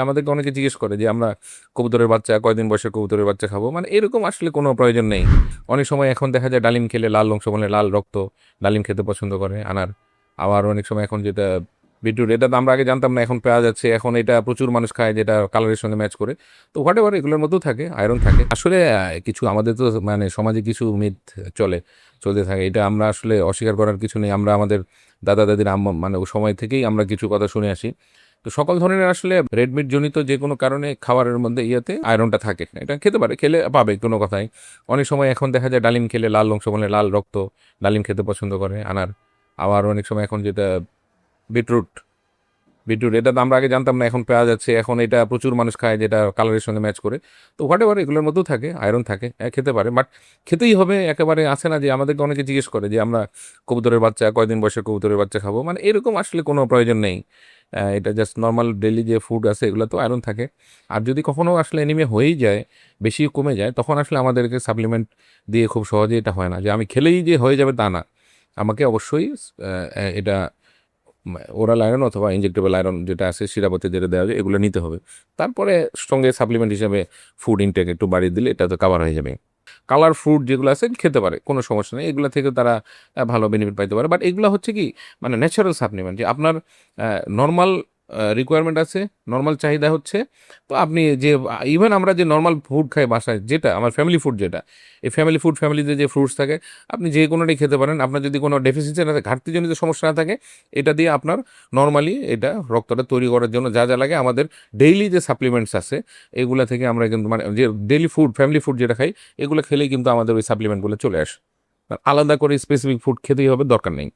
আমাদেরকে অনেকে জিজ্ঞেস করে যে আমরা কবুতরের বাচ্চা কয়দিন বয়সে কবুতরের বাচ্চা খাবো, মানে এরকম আসলে কোনো প্রয়োজন নেই। অনেক সময় এখন দেখা যায় ডালিম খেলে লাল অংশ মানে লাল রক্ত ডালিম খেতে পছন্দ করে আনার। আবার অনেক সময় এখন যেটা বিটরুট, এটা তো আমরা আগে জানতাম না, এখন পাওয়া যাচ্ছে, এখন এটা প্রচুর মানুষ খায় যেটা কালারের সঙ্গে ম্যাচ করে। তো হোয়াট এভার এগুলোর মধ্যেও থাকে, আয়রন থাকে আসলে। কিছু আমাদের তো মানে সমাজে কিছু মিথ চলতে থাকে, এটা আমরা আসলে অস্বীকার করার কিছু নেই। আমরা আমাদের দাদা দাদির আম্মা মানে ওই সময় থেকেই আমরা কিছু কথা শুনে আসি। তো সকল ধরনের আসলে রেড মিট জনিত যে কোনো কারণে খাবারের মধ্যে আয়রনটা থাকে, এটা খেতে পারে, খেলে পাবে, কোনো কথাই। অনেক সময় এখন দেখা যায় ডালিম খেলে লাল অংশ মানে লাল রক্ত ডালিম খেতে পছন্দ করে আনার। আবার অনেক সময় এখন যেটা বিটরুট বিটরুট, এটা তো আমরা আগে জানতাম না, এখন পাওয়া যাচ্ছে, এখন এটা প্রচুর মানুষ খায় যেটা কালারের সঙ্গে ম্যাচ করে। তো হোয়াট এভার এগুলোর মধ্যেও থাকে, আয়রন থাকে, খেতে পারে, বাট খেতেই হবে একেবারে আছে না যে আমাদেরকে অনেকে জিজ্ঞেস করে যে আমরা কবুতরের বাচ্চা কয়দিন বয়সে কবুতরের বাচ্চা খাবো, মানে এরকম আসলে কোনো প্রয়োজন নেই। এটা জাস্ট নর্মাল ডেইলি যে ফুড আছে এগুলো তো আয়রন থাকে। আর যদি কখনো আসলে এনিমে হয়েই যায়, বেশি কমে যায়, তখন আসলে আমাদেরকে সাপ্লিমেন্ট দিয়ে খুব সহজে এটা হয় না যে আমি খেলেই যে হয়ে যাবে তা না। আমাকে অবশ্যই এটা ওরাল আয়রন অথবা ইনজেক্টেবল আয়রন যেটা আছে শিরাপথে যেটা দেওয়া যায় এগুলো নিতে হবে। তারপরে সঙ্গে সাপ্লিমেন্ট হিসেবে ফুড ইনটেক একটু বাড়িয়ে দিলে এটা তো কাভার হয়ে যাবে। কালার ফ্রুট যেগুলো আছে খেতে পারে, কোনো সমস্যা নেই, এগুলো থেকে তারা ভালো বেনিফিট পাইতে পারে। বাট এগুলো হচ্ছে কি মানে ন্যাচারাল সাপ্লিমেন্ট, যে আপনার নর্মাল রিকোয়ারমেন্ট আছে, নর্মাল চাহিদা হচ্ছে। তো আপনি যে ইভেন আমরা যে নর্মাল ফুড খাই বাসায়, যেটা আমার ফ্যামিলি ফুড, যেটা এই ফ্যামিলিতে যে ফ্রুটস থাকে আপনি যে কোনোটাই খেতে পারেন। আপনার যদি কোনো ডেফিসিয়েন্সি না থাকে, ঘাটতিজনিত সমস্যা না থাকে, এটা দিয়ে আপনার নর্মালি এটা রক্তটা তৈরি করার জন্য যা যা লাগে আমাদের ডেইলি যে সাপ্লিমেন্টস আছে এগুলা থেকে আমরা কিন্তু মানে যে ডেইলি ফুড ফ্যামিলি ফুড যেটা খাই এগুলো খেলেই কিন্তু আমাদের ওই সাপ্লিমেন্টগুলো চলে আসে। আলাদা করে স্পেসিফিক ফুড খেতেই হবে দরকার নেই।